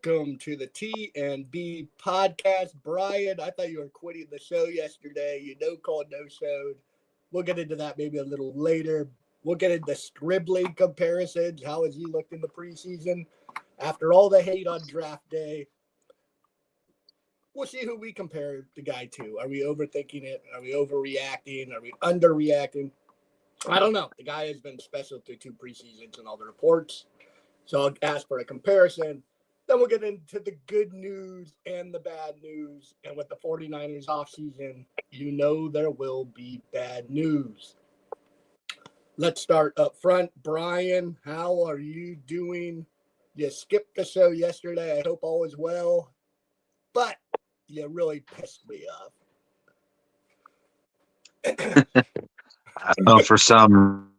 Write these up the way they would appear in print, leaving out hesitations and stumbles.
welcome to the T&B podcast. Brian, I thought you were quitting the show yesterday. You no called, no showed. We'll get into that maybe a little later. We'll get into Stribling comparisons. How has he looked in the preseason? After all the hate on draft day, we'll see who we compare the guy to. Are we overthinking it? Are we overreacting? Are we underreacting? I don't know. The guy has been special through 2 preseasons and all the reports. So I'll ask for a comparison. Then we'll get into the good news and the bad news. And with the 49ers offseason, you know there will be bad news. Let's start up front. Brian, how are you doing? You skipped the show yesterday. I hope all is well. But you really pissed me off. I don't know, for some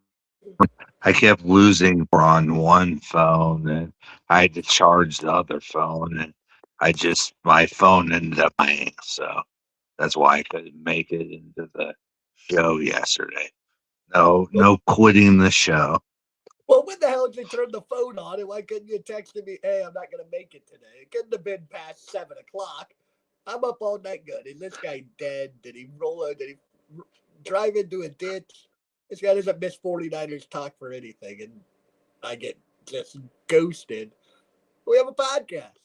I kept losing on one phone and I had to charge the other phone and my phone ended up dying, so that's why I couldn't make it into the show yesterday. No quitting the show. Well, when the hell did you turn the phone on and why couldn't you text me, hey, I'm not going to make it today? It couldn't have been past 7 o'clock. I'm up all night good. Is this guy dead? Did he roll out? Did he drive into a ditch? This guy doesn't miss 49ers talk for anything, and I get just ghosted. We have a podcast.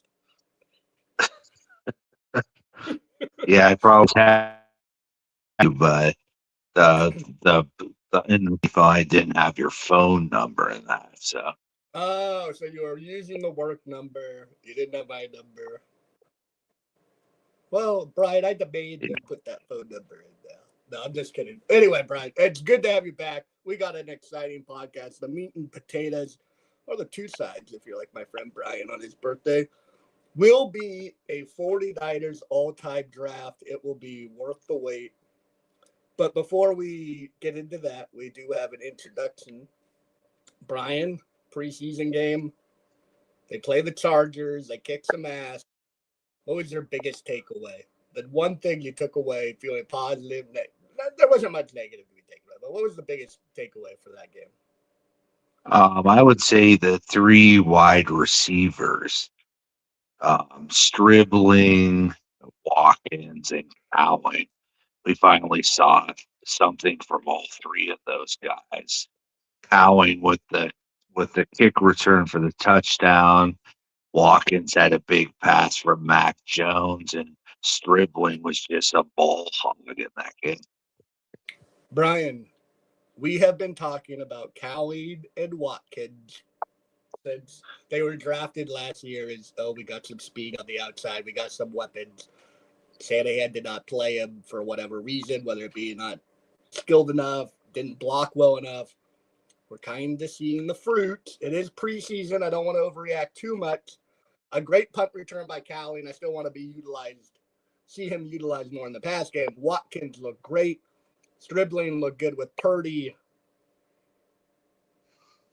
Yeah, I probably had to, but the in the phone I didn't have your phone number in that, so. Oh, so you were using the work number. You didn't have my number. Well, Brian, I debated to put that phone number in there. No, I'm just kidding. Anyway, Brian, it's good to have you back. We got an exciting podcast. The meat and potatoes, or the 2 sides, if you're like my friend Brian on his birthday, will be a 49ers all-time draft. It will be worth the wait. But before we get into that, we do have an introduction. Brian, preseason game. They play the Chargers. They kick some ass. What was your biggest takeaway? The one thing you took away, feeling positive? There wasn't much negative to be taken away, but what was the biggest takeaway for that game? I would say the 3 wide receivers, Stribling, Watkins, and Cowan. We finally saw something from all 3 of those guys. Cowan with the kick return for the touchdown. Watkins had a big pass from Mac Jones, and Stribling was just a ball hog in that game. Brian, we have been talking about Khalid and Watkins since they were drafted last year. We got some speed on the outside. We got some weapons. Shanahan did not play him for whatever reason, whether it be not skilled enough, didn't block well enough. We're kind of seeing the fruit. It is preseason. I don't want to overreact too much. A great punt return by Callie, and I still want to see him utilized more in the pass game. Watkins looked great. Stribling looked good with Purdy.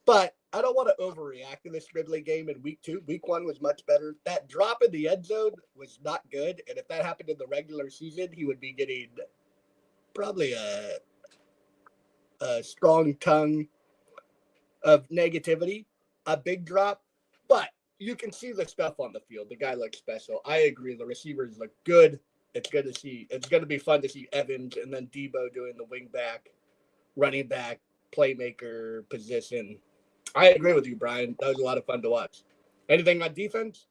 But I don't want to overreact in the Stribling game in week 2. Week 1 was much better. That drop in the end zone was not good. And if that happened in the regular season, he would be getting probably a strong tongue of negativity, a big drop. But you can see the stuff on the field. The guy looks special. I agree. The receivers look good. It's good to see. It's going to be fun to see Evans and then Debo doing the wing back, running back, playmaker position. I agree with you, Brian. That was a lot of fun to watch. Anything on defense?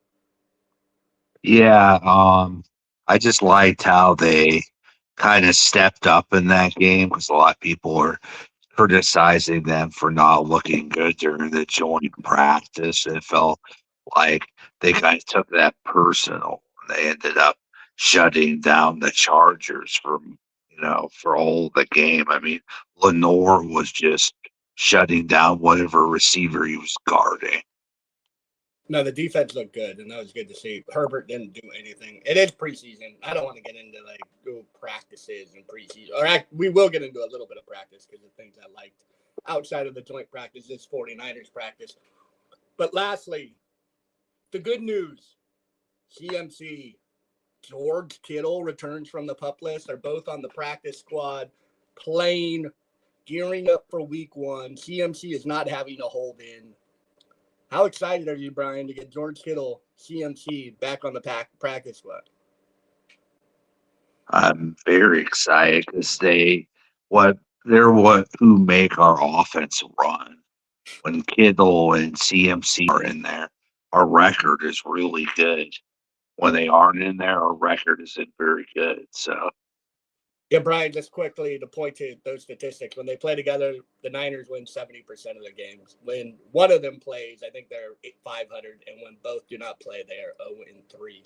Yeah, I just liked how they kind of stepped up in that game because a lot of people were criticizing them for not looking good during the joint practice. It felt like they kind of took that personal. They ended up shutting down the Chargers for all the game. I mean, Lenore was just shutting down whatever receiver he was guarding. No, the defense looked good, and that was good to see. Herbert didn't do anything. It is preseason. I don't want to get into practices and preseason. We will get into a little bit of practice because of things I liked outside of the joint practice. This 49ers practice. But lastly, the good news. CMC, George Kittle returns from the PUP list. They're both on the practice squad, playing, gearing up for week 1. CMC is not having to hold in. How excited are you, Brian, to get George Kittle CMC back on the practice squad? I'm very excited because they're what who make our offense run. When Kittle and CMC are in there, our record is really good. When they aren't in there, our record isn't very good. So Yeah, Brian, just quickly to point to those statistics. When they play together, the Niners win 70% of the games. When one of them plays, I think they're 500, and when both do not play, they are 0-3.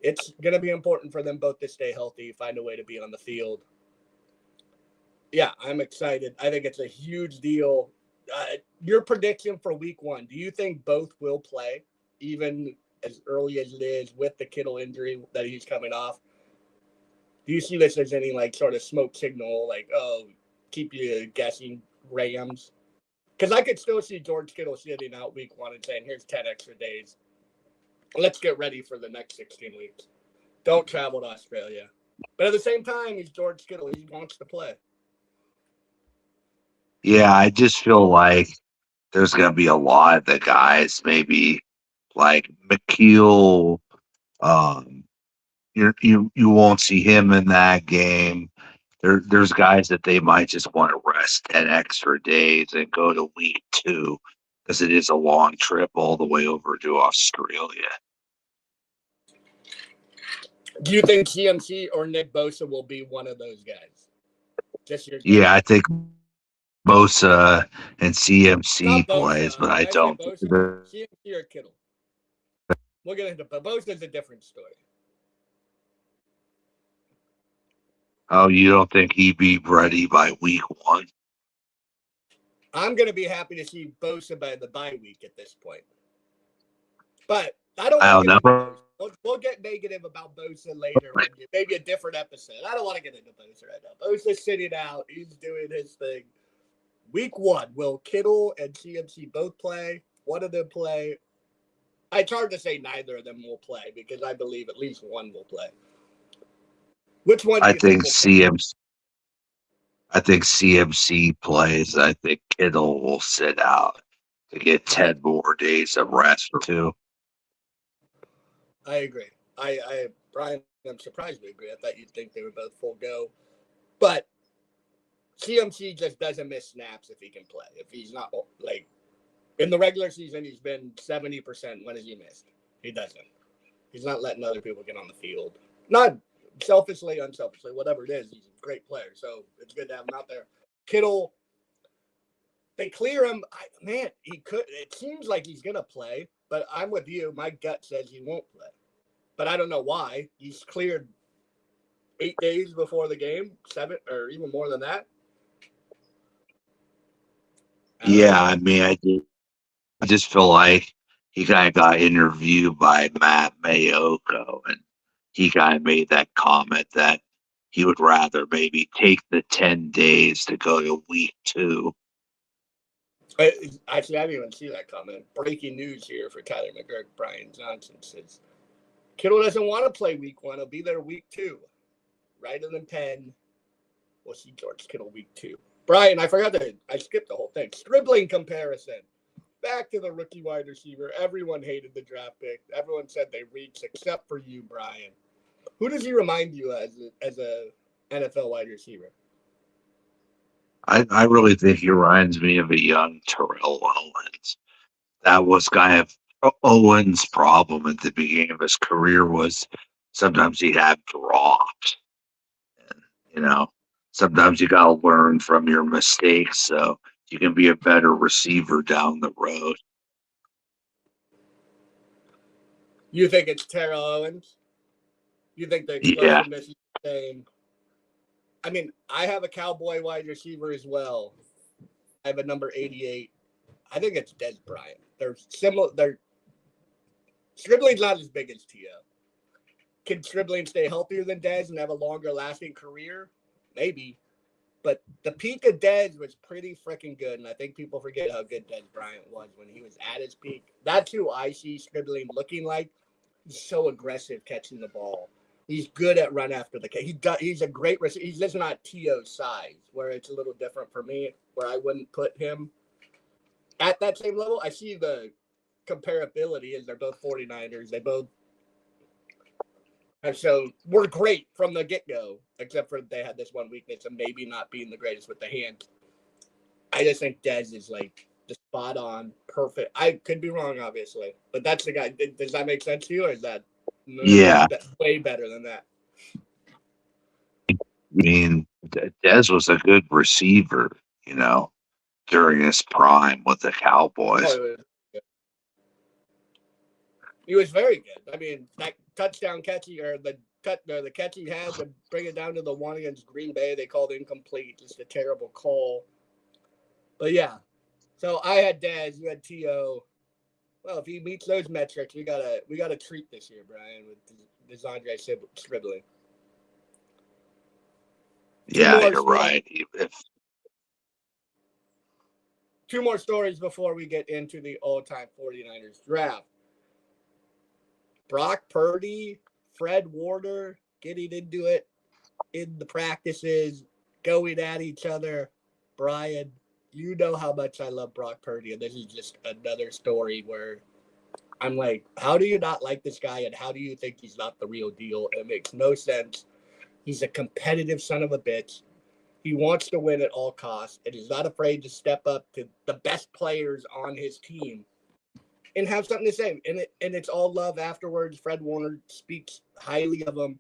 It's going to be important for them both to stay healthy, find a way to be on the field. Yeah, I'm excited. I think it's a huge deal. Your prediction for week 1, do you think both will play, even as early as it is with the Kittle injury that he's coming off? Do you see this as any like sort of smoke signal, like, oh, keep you guessing Rams? Because I could still see George Kittle sitting out week 1 and saying, here's 10 extra days. Let's get ready for the next 16 weeks. Don't travel to Australia. But at the same time, he's George Kittle. He wants to play. yeah, I just feel like there's gonna be a lot of the guys, maybe like McKeel. Um, you won't see him in that game. There's guys that they might just want to rest 10 extra days and go to week 2 because it is a long trip all the way over to Australia. Do you think CMC or Nick Bosa will be one of those guys? Just your guess. Yeah, I think Bosa and CMC Not plays, Bosa. but I When I say don't. Bosa, CMC or Kittle. We'll get into Bosa's a different story. Oh, you don't think he'd be ready by week 1? I'm going to be happy to see Bosa by the bye week at this point. But I don't want to get into Bosa. We'll get negative about Bosa later, maybe a different episode. I don't want to get into Bosa right now. Bosa's sitting out. He's doing his thing. Week 1, will Kittle and CMC both play? One of them play? It's hard to say neither of them will play because I believe at least one will play. Which one do you think will play? I think CMC plays. I think Kittle will sit out to get 10 more days of rest too. I agree. Brian, I'm surprised we agree. I thought you'd think they were both full go. But CMC just doesn't miss snaps if he can play. If he's not, like, in the regular season, he's been 70%. When has he missed? He doesn't. He's not letting other people get on the field. Not selfishly, unselfishly, whatever it is. He's a great player, so it's good to have him out there. Kittle, they clear him. He could. It seems like he's going to play, but I'm with you. My gut says he won't play. But I don't know why. He's cleared 8 days before the game, 7 or even more than that. I mean, I just feel like he kind of got interviewed by Matt Mayoko, and he kind of made that comment that he would rather maybe take the 10 days to go to week 2. Actually, I didn't even see that comment. Breaking news here for Tyler McGurk. Brian Johnson says Kittle doesn't want to play week 1. He'll be there week 2. Right in the pen. We'll see George Kittle week 2. Brian, I skipped the whole thing. Stribling comparison. Back to the rookie wide receiver. Everyone hated the draft pick. Everyone said they reached, except for you, Brian. Who does he remind you as a NFL wide receiver? I really think he reminds me of a young Terrell Owens. That was kind of Owens' problem at the beginning of his career was sometimes he'd have drops. And, sometimes you got to learn from your mistakes so you can be a better receiver down the road. You think it's Terrell Owens? You think the explosiveness is the same? I mean, I have a Cowboy wide receiver as well. I have a number 88. I think it's Dez Bryant. They're similar. Stribling's not as big as T.O. Can Stribling stay healthier than Dez and have a longer lasting career? Maybe. But the peak of Dez was pretty freaking good, and I think people forget how good Dez Bryant was when he was at his peak. That's who I see Stribling looking like. He's so aggressive catching the ball. He's good at run after the catch. He's a great receiver. He's just not T.O.'s size, where it's a little different for me, where I wouldn't put him at that same level. I see the comparability is they're both 49ers. They both have shown were great from the get-go, except for they had this one weakness of maybe not being the greatest with the hands. I just think Dez is like the spot on, perfect. I could be wrong, obviously, but that's the guy. Does that make sense to you, or is that that's way better than that? I mean, Dez was a good receiver, during his prime with the Cowboys. Oh, he was very good. I mean, that touchdown catch the catch he had to bring it down to the one against Green Bay, they called incomplete. Just a terrible call. But yeah, so I had Dez, you had T.O. Well, if he meets those metrics, we got a treat this year, Brian, with DeAndre Scribbling. Yeah, you're right. Two more stories before we get into the all-time 49ers draft. Brock Purdy, Fred Warner getting into it in the practices, going at each other. Brian, you know how much I love Brock Purdy, and this is just another story where I'm like, how do you not like this guy, and how do you think he's not the real deal? It makes no sense. He's a competitive son of a bitch. He wants to win at all costs, and he's not afraid to step up to the best players on his team and have something to say. And it's all love afterwards. Fred Warner speaks highly of him.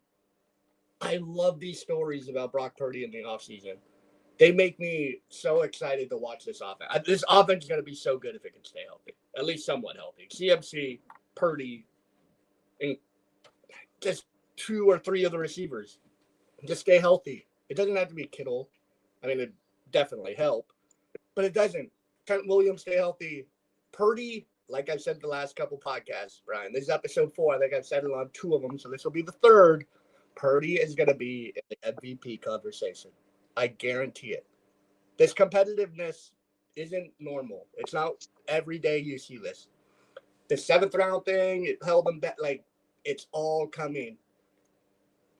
I love these stories about Brock Purdy in the offseason. They make me so excited to watch this offense. This offense is going to be so good if it can stay healthy, at least somewhat healthy. CMC, Purdy, and just 2 or 3 of the receivers. Just stay healthy. It doesn't have to be Kittle. I mean, it definitely help, but it doesn't. Trent Williams, stay healthy. Purdy, like I've said the last couple podcasts, Brian, this is episode 4. I think I've said it on 2 of them, so this will be the 3rd. Purdy is going to be in the MVP conversation. I guarantee it. This competitiveness isn't normal. It's not every day you see this. The 7th round thing, it held them back. Like, it's all coming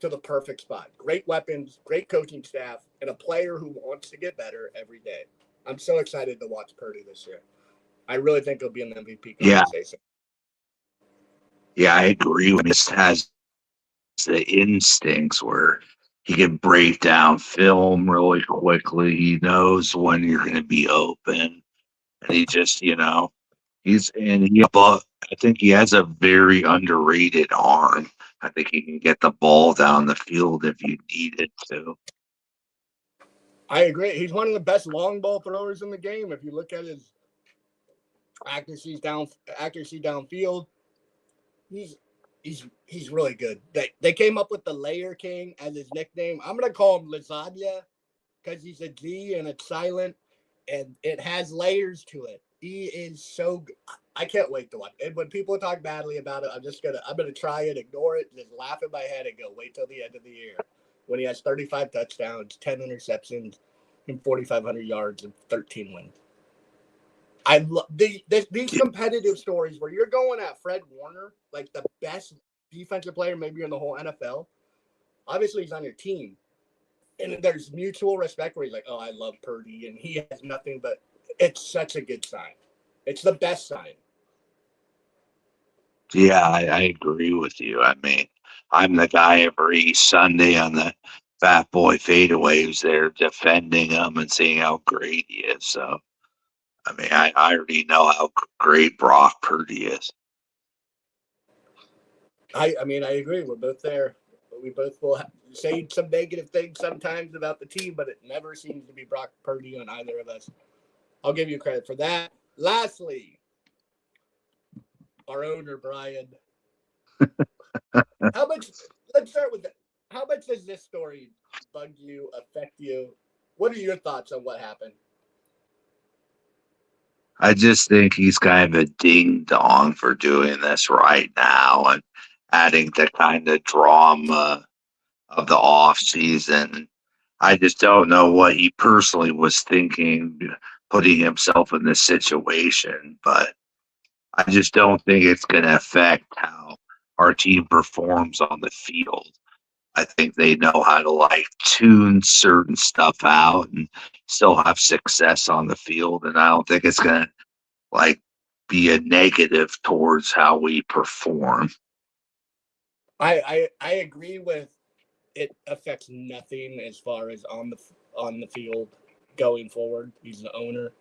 to the perfect spot. Great weapons, great coaching staff, and a player who wants to get better every day. I'm so excited to watch Purdy this year. I really think he'll be in the MVP conversation. Yeah, I agree. He just has the instincts where he can break down film really quickly. He knows when you're going to be open. And he just, I think he has a very underrated arm. I think he can get the ball down the field if you need it to. I agree. He's one of the best long ball throwers in the game. If you look at his accuracy downfield, he's really good. They came up with the Layer King as his nickname. I'm gonna call him Lasagna because he's a G and it's silent and it has layers to it. He is so good. I can't wait to watch. And when people talk badly about it, I'm gonna try and ignore it, just laugh in my head and go, wait till the end of the year when he has 35 touchdowns, 10 interceptions, and 4,500 yards and 13 wins. I love these competitive stories where you're going at Fred Warner, like the best defensive player maybe in the whole NFL. Obviously, he's on your team. And there's mutual respect where he's like, oh, I love Purdy. And he has nothing but it's such a good sign. It's the best sign. Yeah, I agree with you. I mean, I'm the guy every Sunday on the Fat Boy Fadeaway who's there defending him and seeing how great he is. So, I mean, I already know how great Brock Purdy is. I agree. We're both there. We both will say some negative things sometimes about the team, but it never seems to be Brock Purdy on either of us. I'll give you credit for that. Lastly, our owner, Brian. Let's start with that. How much does this story bug you, affect you? What are your thoughts on what happened? I just think he's kind of a ding-dong for doing this right now and adding the kind of drama of the off-season. I just don't know what he personally was thinking, putting himself in this situation, but I just don't think it's going to affect how our team performs on the field. I think they know how to tune certain stuff out and still have success on the field. And I don't think it's going to be a negative towards how we perform. I agree with it affects nothing as far as on the field going forward. He's the owner.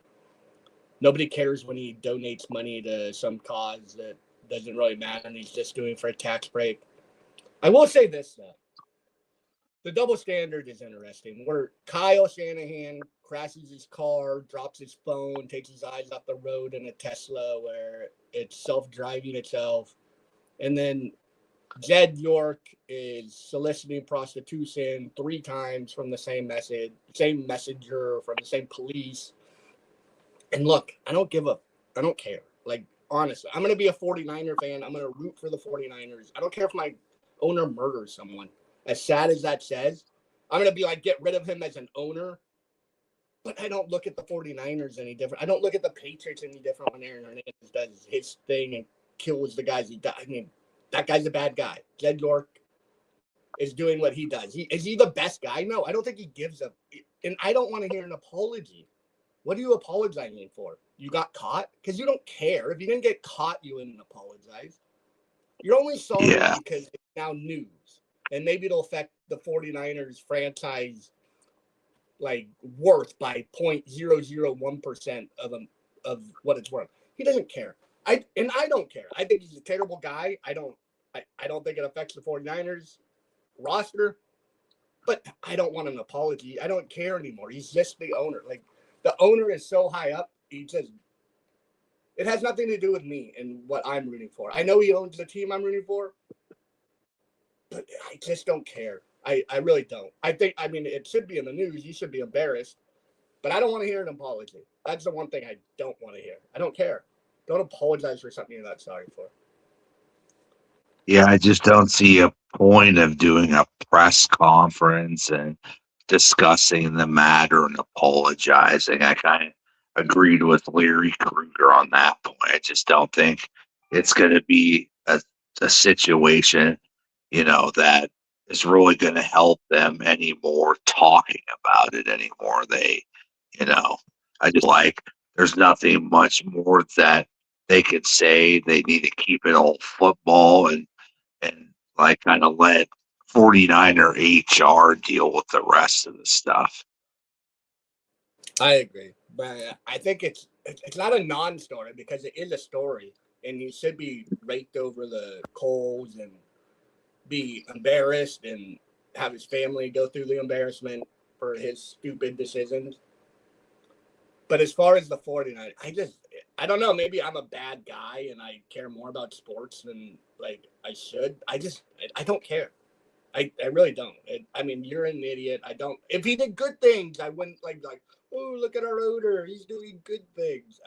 Nobody cares when he donates money to some cause that doesn't really matter, and he's just doing for a tax break. I will say this though: the double standard is interesting. Where Kyle Shanahan crashes his car, drops his phone, takes his eyes off the road in a Tesla where it's self-driving itself, and then Jed York is soliciting prostitution 3 times from the same messenger, from the same police. And look, I don't care. Like, honestly, I'm going to be a 49er fan. I'm going to root for the 49ers. I don't care if my owner murders someone. As sad as that says, I'm going to be like, get rid of him as an owner. But I don't look at the 49ers any different. I don't look at the Patriots any different when Aaron Hernandez does his thing and kills the guys he does. I mean, that guy's a bad guy. Jed York is doing what he does. Is he the best guy? No, I don't think he gives a. And I don't want to hear an apology. What are you apologizing for? You got caught? Because you don't care. If you didn't get caught, you wouldn't apologize. You're only sorry because it's now news. And maybe it'll affect the 49ers franchise like worth by 0.001% of what it's worth. He doesn't care. I don't care. I think he's a terrible guy. I don't think it affects the 49ers roster, but I don't want an apology. I don't care anymore. He's just the owner. Like, the owner is so high up, it has nothing to do with me and what I'm rooting for. I know he owns the team I'm rooting for, but I just don't care. I really don't. I mean, it should be in the news. You should be embarrassed, but I don't want to hear an apology. That's the one thing I don't want to hear. I don't care. Don't apologize for something you're not sorry for. Yeah, I just don't see a point of doing a press conference and discussing the matter and apologizing. I kind of agreed with Larry Krueger on that point. I just don't think it's going to be a situation, that is really going to help them anymore talking about it anymore. I just there's nothing much more that they could say. They need to keep it all football and like kind of let 49er HR deal with the rest of the stuff. I agree, but I think it's not a non-story because it is a story, and he should be raked over the coals and be embarrassed and have his family go through the embarrassment for his stupid decisions. But as far as the 49ers, I don't know. Maybe I'm a bad guy and I care more about sports than like I should. I don't care. I really don't. I mean, you're an idiot. I don't. If he did good things, I wouldn't like. Oh, look at our owner. He's doing good things.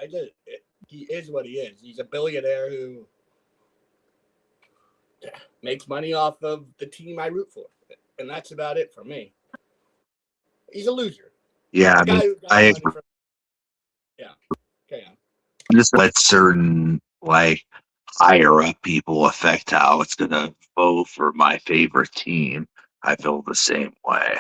He is what he is. He's a billionaire who makes money off of the team I root for, and that's about it for me. He's a loser. Yeah, I mean, I agree. Yeah. Okay. Just let certain higher up people affect how it's going to vote for my favorite team. I feel the same way.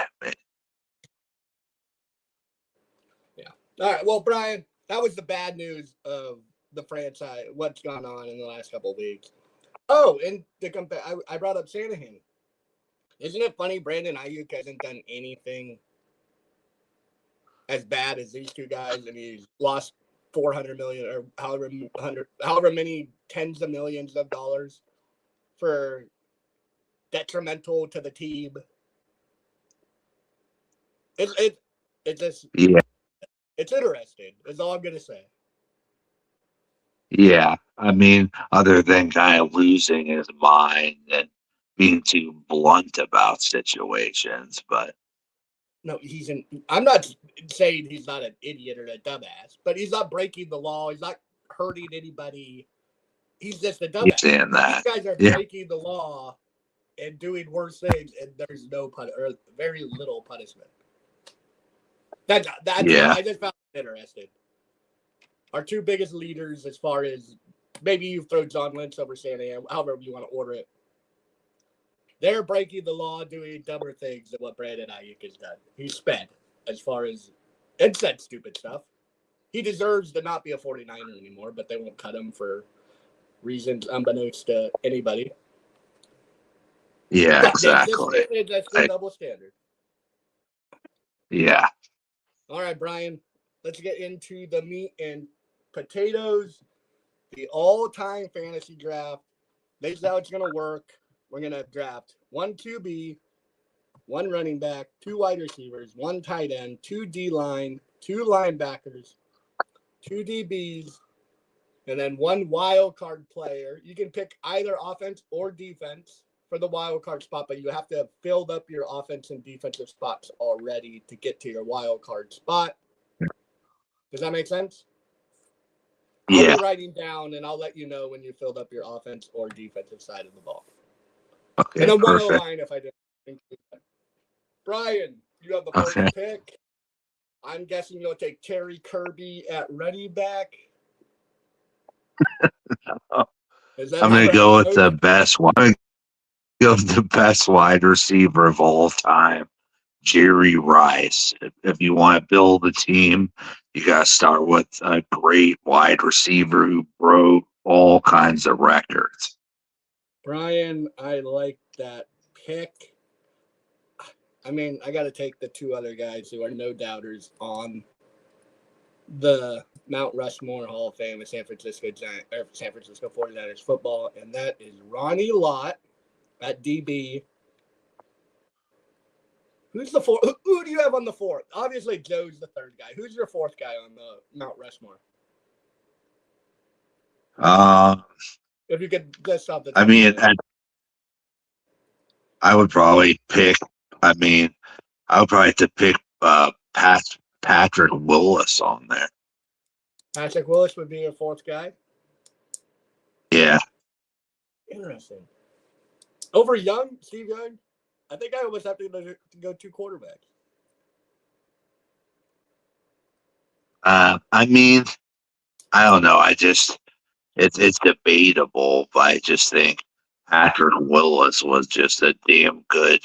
Yeah. All right. Well, Brian, that was the bad news of the franchise. What's gone on in the last couple of weeks. Oh, and I brought up Shanahan. Isn't it funny Brandon Ayuk hasn't done anything as bad as these two guys, and he's lost 400 million or however many tens of millions of dollars for detrimental to the team. It's interesting. Is all I'm gonna say. Yeah, I mean, other than kind of losing his mind and being too blunt about situations, but No, I'm not saying he's not an idiot or a dumbass, but he's not breaking the law. He's not hurting anybody. He's just a dumbass. Saying that. These guys are breaking the law and doing worse things, and there's very little punishment. I just found it interesting. Our two biggest leaders, as far as maybe you throw John Lynch over Shanahan, however you want to order it, they're breaking the law, doing dumber things than what Brandon Ayuk has done. He's sped as far as and said stupid stuff. he deserves to not be a 49er anymore, but they won't cut him for reasons unbeknownst to anybody. Yeah, exactly. That's the double standard. Yeah. All right, Brian, let's get into the meat and potatoes, the all-time fantasy draft. This is how it's going to work. We're going to draft 1 QB, 1 running back, 2 wide receivers, 1 tight end, 2 D-line, 2 linebackers, 2 DBs, and then 1 wild card player. You can pick either offense or defense for the wild card spot, but you have to have filled up your offense and defensive spots already to get to your wild card spot. Does that make sense? Yeah. I'll be writing down, and I'll let you know when you filled up your offense or defensive side of the ball. Okay, and then perfect. 1 line if I didn't include that. Brian, you have the first pick. I'm guessing you'll take Terry Kirby at running back. I'm going to go with the best one. I'm going to go with the best wide receiver of all time, Jerry Rice. If you want to build a team, you got to start with a great wide receiver who broke all kinds of records. Brian, I like that pick. I mean, I got to take the 2 other guys who are no doubters on the Mount Rushmore Hall of Fame of San Francisco 49ers football, and that is Ronnie Lott at DB. Who's the 4th? Who do you have on the 4th? Obviously, Joe's the 3rd guy. Who's your 4th guy on the Mount Rushmore? If you could list off the top. I mean, I would probably pick. I would probably have to pick Patrick Willis on there. Patrick Willis would be your 4th guy? Yeah. Interesting. Over Steve Young? I think I almost have to go 2 quarterbacks. I don't know. It's debatable, but I just think Patrick Willis was just a damn good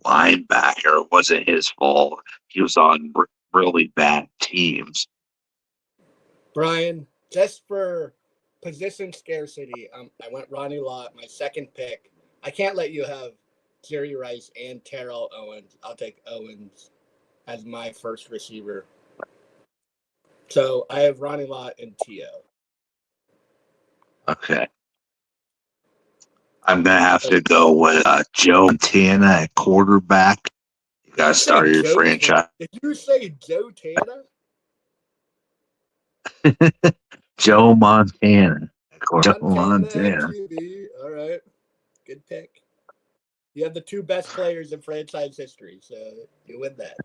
linebacker. It wasn't his fault. He was on really bad teams. Brian, just for position scarcity, I went Ronnie Lott, my 2nd pick. I can't let you have Jerry Rice and Terrell Owens. I'll take Owens as my first receiver. So I have Ronnie Lott and T.O. Okay. I'm going to have to go with Joe Montana at quarterback. You got to start your franchise. Did you say Joe Tana? Joe Montana. Joe Montana. All right. Good pick. You have the 2 best players in franchise history, so you win that.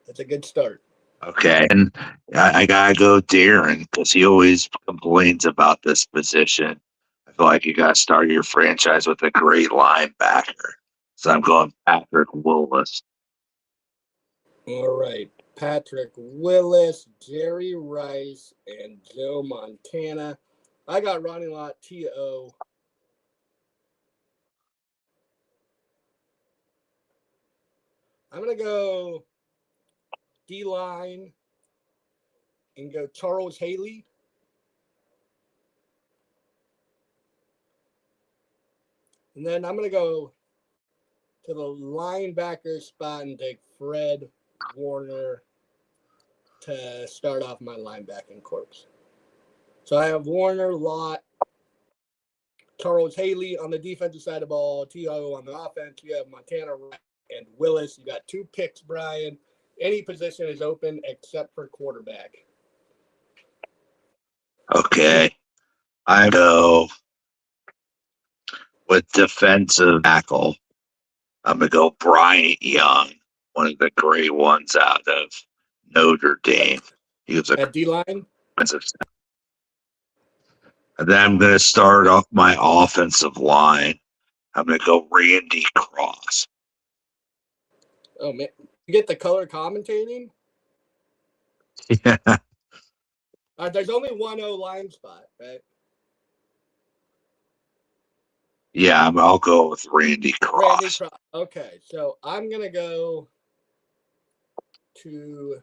That's a good start. Okay, and I gotta go Darren because he always complains about this position. I feel like you gotta start your franchise with a great linebacker. So I'm going Patrick Willis. All right. Patrick Willis, Jerry Rice, and Joe Montana. I got Ronnie Lott, T.O. I'm going to go D-line and go Charles Haley. And then I'm going to go to the linebacker spot and take Fred Warner to start off my linebacking corps. So I have Warner, Lott, Charles Haley on the defensive side of the ball, T.O. on the offense. You have Montana and Willis. You got 2 picks, Brian. Any position is open except for quarterback. Okay. I go with defensive tackle. I'm going to go Bryant Young, one of the great ones out of Notre Dame. He was at D-line? And then I'm going to start off my offensive line. I'm going to go Randy Cross. Oh, man. You get the color commentating? Yeah. There's only 1 O-line spot, right? Yeah, I'll go with Randy Cross. Okay, so I'm going to go to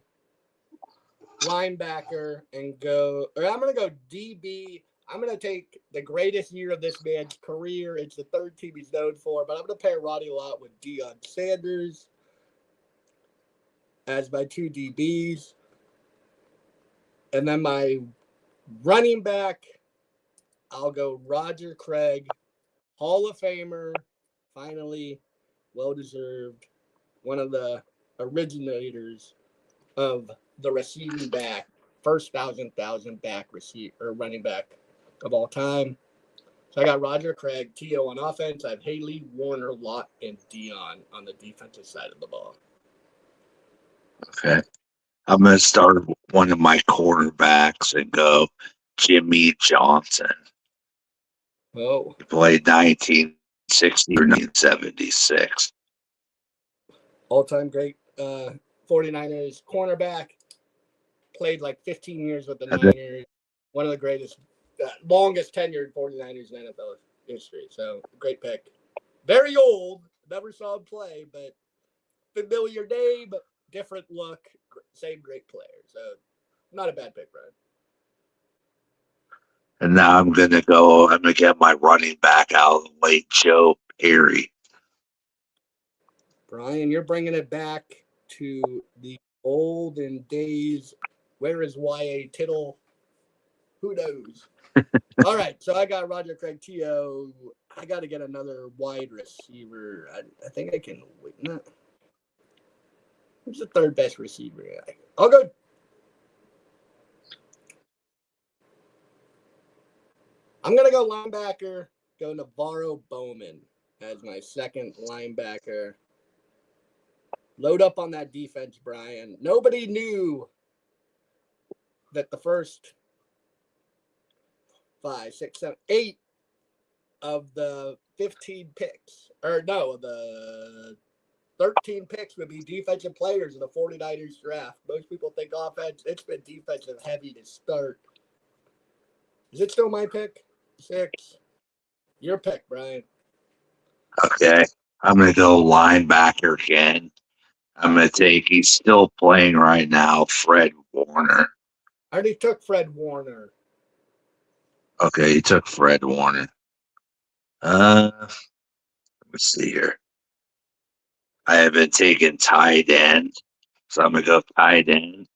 linebacker and go, or I'm going to go DB. I'm going to take the greatest year of this man's career. It's the third team he's known for, but I'm going to pair Ronnie Lott with Deion Sanders as my two DBs. And then my running back, I'll go Roger Craig, Hall of Famer, finally, well-deserved, one of the originators of the receiving back, first thousand back receiver running back of all time. So I got Roger Craig, T.O. on offense. I have Haley, Warner, Lott, and Deion on the defensive side of the ball. Okay. I'm going to start one of my quarterbacks and go Jimmy Johnson. Oh. He played 1960 or 1976. All-time great 49ers cornerback. Played like 15 years with the Niners. One of the greatest, longest tenured 49ers in NFL history. So, great pick. Very old. Never saw him play, but familiar name, different look, same great player. So, not a bad pick, Brian. And now I'm going to get my running back out of the way, Joe Perry. Brian, you're bringing it back to the olden days. Where is Y.A. Tittle? Who knows? All right, so I got Roger Craig, T.O. I got to get another wide receiver. I think I can wait. No. Who's the third best receiver? I'll go. I'm going to go linebacker, go Navarro Bowman as my second linebacker. Load up on that defense, Brian. Nobody knew that the first 5, 6, 7, 8 of the 15 picks, the 13 picks would be defensive players in the 49ers draft. Most people think offense. It's been defensive heavy to start. Is it still my pick? 6. Your pick, Brian. Okay. I'm going to go linebacker again. I'm going to take, he's still playing right now, Fred Warner. I already took Fred Warner. Okay, you took Fred Warner. Let me see here. I haven't taken tight end, so I'm going to go tight end.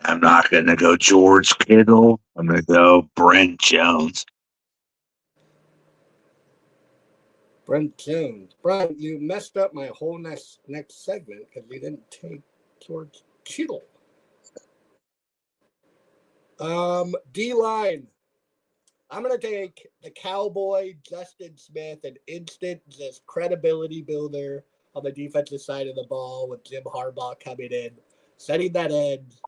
I'm not going to go George Kittle. I'm going to go Brent Jones. Brent Jones. Brian, you messed up my whole next segment because you didn't take George Kittle. D-line. I'm going to take the Cowboy, Justin Smith, an instant just credibility builder on the defensive side of the ball with Jim Harbaugh coming in, setting that edge.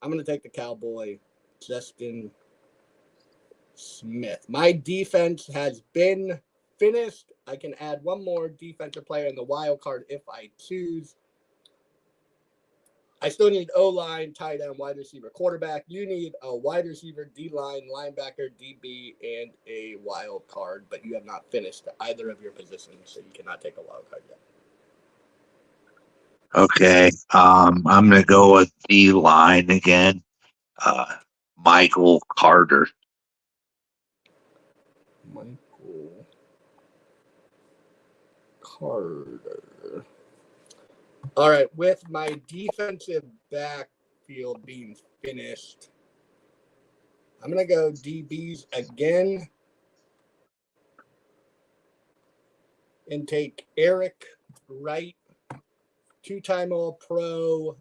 I'm going to take the Cowboy, Justin Smith. My defense has been finished. I can add one more defensive player in the wild card if I choose. I still need O-line, tight end, wide receiver, quarterback. You need a wide receiver, D-line, linebacker, DB, and a wild card, but you have not finished either of your positions, so you cannot take a wild card yet. Okay. I'm going to go with D-line again. Michael Carter. Michael Carter. All right, with my defensive backfield being finished, I'm going to go DBs again and take Eric Wright, 2-time All-Pro,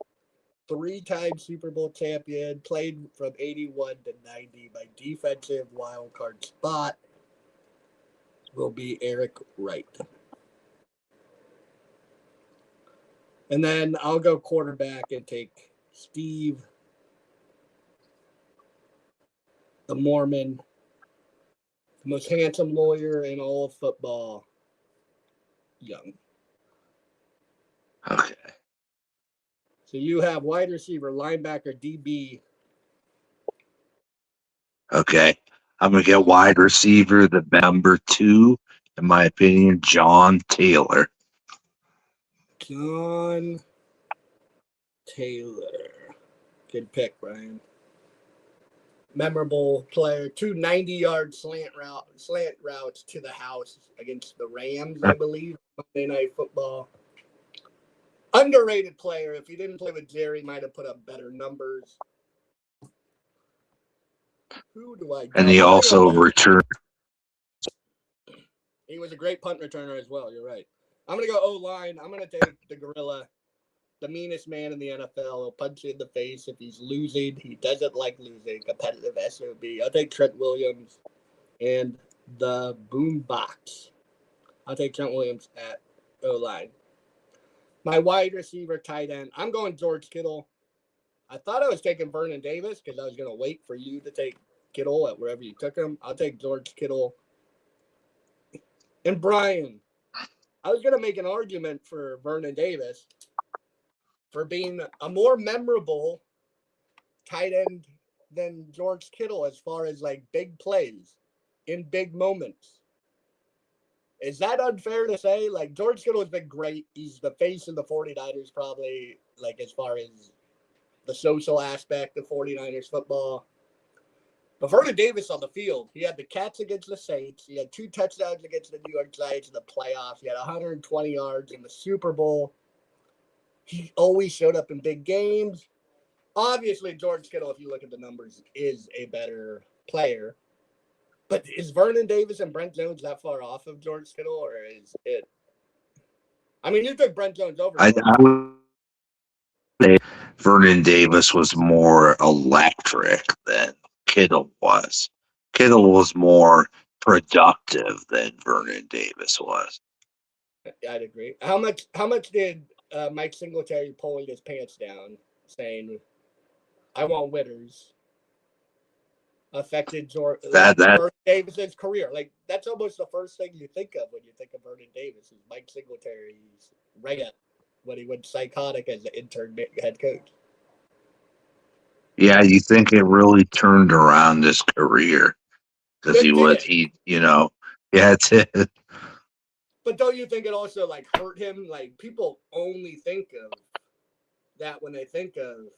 3-time Super Bowl champion, played from 81 to 90. My defensive wild card spot will be Eric Wright. And then I'll go quarterback and take Steve, the Mormon, the most handsome lawyer in all of football, Young. Okay. So you have wide receiver, linebacker, DB. Okay. I'm going to get wide receiver, the number 2, in my opinion, John Taylor. John Taylor. Good pick, Brian. Memorable player. 2 90-yard slant routes to the house against the Rams, I believe. Monday Night Football. Underrated player. If he didn't play with Jerry, might have put up better numbers. Who do I go? And he also returned. He was a great punt returner as well. You're right. I'm going to go O-line. I'm going to take the gorilla, the meanest man in the NFL. He'll punch you in the face if he's losing. He doesn't like losing. Competitive SOB. I'll take Trent Williams and the boombox. I'll take Trent Williams at O-line. My wide receiver, tight end. I'm going George Kittle. I thought I was taking Vernon Davis because I was going to wait for you to take Kittle at wherever you took him. I'll take George Kittle. And Brian, I was going to make an argument for Vernon Davis for being a more memorable tight end than George Kittle as far as like big plays in big moments. Is that unfair to say? Like, George Kittle has been great. He's the face of the 49ers probably, like, as far as the social aspect of 49ers football. But Vernon Davis on the field, he had the catch against the Saints. He had 2 touchdowns against the New York Giants in the playoffs. He had 120 yards in the Super Bowl. He always showed up in big games. Obviously, George Kittle, if you look at the numbers, is a better player. But is Vernon Davis and Brent Jones that far off of George Kittle, or is it? I mean, you took Brent Jones over. I would say Vernon Davis was more electric than Kittle was. Kittle was more productive than Vernon Davis was. I'd agree. How much did Mike Singletary pulling his pants down, saying, "I want winners," affected Vernon Davis's career? Like, that's almost the first thing you think of when you think of Vernon Davis is Mike Singletary's rant when he went psychotic as the intern head coach. Yeah, you think it really turned around his career because that's it. But don't you think it also like hurt him? Like, people only think of that when they think of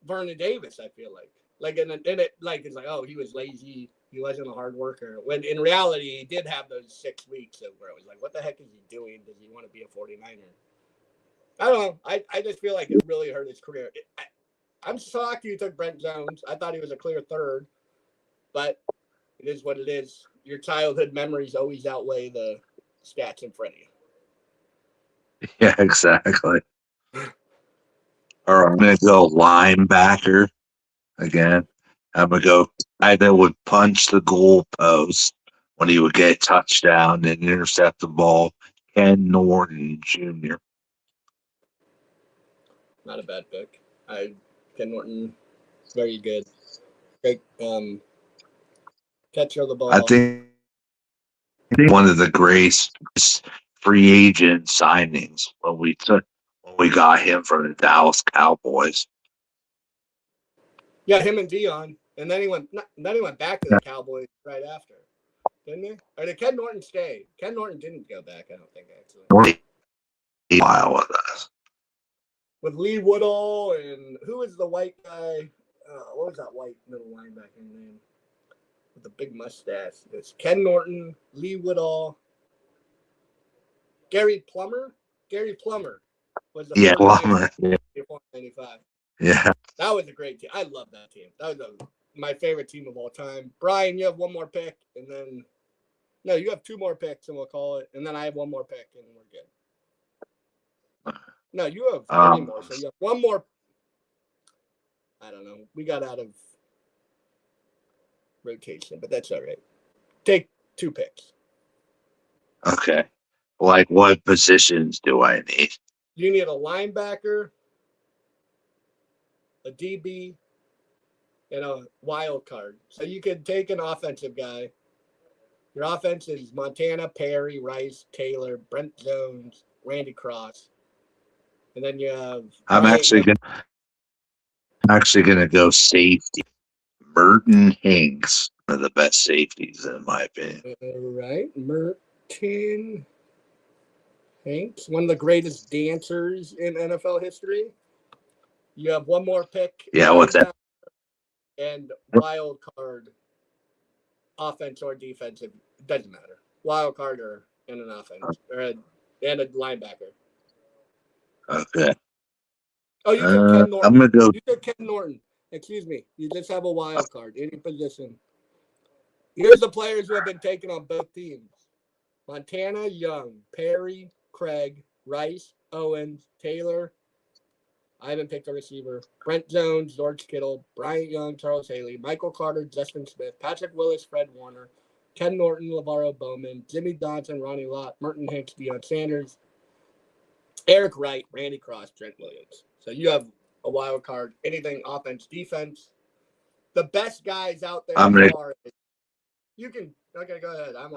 Vernon Davis. I feel like, and it like it's like, oh, he was lazy, he wasn't a hard worker. When in reality, he did have those 6 weeks of where it was like, what the heck is he doing? Does he want to be a 49er? I don't know. I just feel like it really hurt his career. I'm shocked you took Brent Jones. I thought he was a clear third, but it is what it is. Your childhood memories always outweigh the stats in front of you. Yeah, exactly. Or I'm going to go linebacker again. I'm going to go guy that would punch the goalpost when he would get a touchdown and intercept the ball. Ken Norton Jr. Not a bad pick. Ken Norton, very good. Great catcher of the ball. I think one of the greatest free agent signings when we got him from the Dallas Cowboys. Yeah, him and Dion, and then he went back to the Cowboys right after, didn't he? Or did Ken Norton stay? Ken Norton didn't go back, I don't think, actually. While with us. With Lee Woodall and who was the white guy? What was that white middle linebacker name with the big mustache? It's Ken Norton, Lee Woodall, Gary Plummer. Gary Plummer was the Plummer. Yeah. 95. Yeah, that was a great team. I love that team. That was my favorite team of all time. Brian, you have one more pick, and then you have 2 more picks, and we'll call it. And then I have one more pick, and we're good. No, you have 3 more, so you have one more. I don't know. We got out of rotation, but that's all right. Take 2 picks. Okay. Like, what positions do I need? You need a linebacker, a DB, and a wild card. So you could take an offensive guy. Your offense is Montana, Perry, Rice, Taylor, Brent Jones, Randy Cross. And then you have... I'm actually gonna go safety. Merton Hanks, one of the best safeties in my opinion. All right, Merton Hanks, one of the greatest dancers in NFL history. You have one more pick. Yeah, what's that? And wild card, offense or defense, it doesn't matter. Wild card or in an offense and a linebacker. Okay. Oh, you took Ken Norton. I'm gonna go. You took Ken Norton. Excuse me. You just have a wild card, any position. Here's the players who have been taken on both teams: Montana, Young, Perry, Craig, Rice, Owens, Taylor. I haven't picked a receiver. Brent Jones, George Kittle, Bryant Young, Charles Haley, Michael Carter, Justin Smith, Patrick Willis, Fred Warner, Ken Norton, LeVar Bowman, Jimmy Johnson, Ronnie Lott, Merton Hicks, Deion Sanders, Eric Wright, Randy Cross, Trent Williams. So you have a wild card. Anything offense, defense. The best guys out there you can. Okay, go ahead. I'm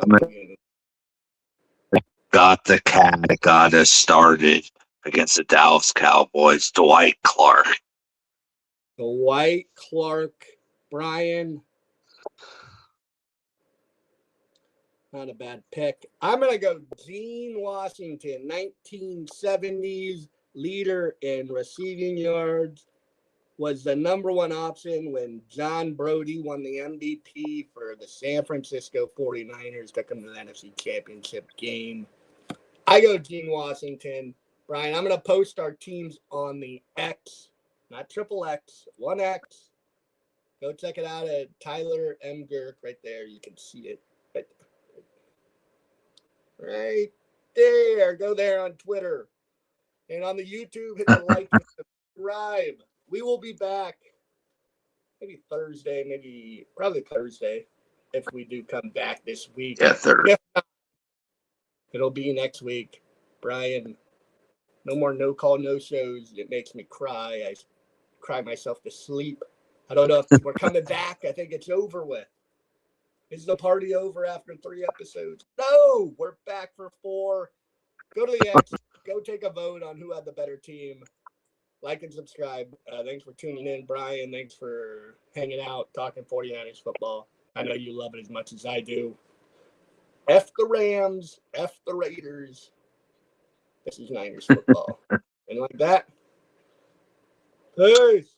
got the cat that got us started against the Dallas Cowboys, Dwight Clark. Dwight Clark, Brian. Not a bad pick. I'm going to go Gene Washington, 1970s leader in receiving yards. Was the number one option when John Brody won the MVP for the San Francisco 49ers, took them to the NFC Championship game. I go Gene Washington. Brian, I'm going to post our teams on the X, not triple X, 1X. Go check it out at Tyler M. Girk right there. You can see it. Right there. Go there on Twitter. And on the YouTube, hit the like and subscribe. We will be back maybe Thursday, probably Thursday, if we do come back this week. Yeah, Thursday. It'll be next week. Brian, no more no call, no shows. It makes me cry. I cry myself to sleep. I don't know if we're coming back. I think it's over with. Is the party over after 3 episodes? No, we're back for 4. Go to the X. Go take a vote on who had the better team. Like and subscribe. Thanks for tuning in, Brian. Thanks for hanging out, talking 49ers football. I know you love it as much as I do. F the Rams, F the Raiders. This is Niners football. And like that, peace.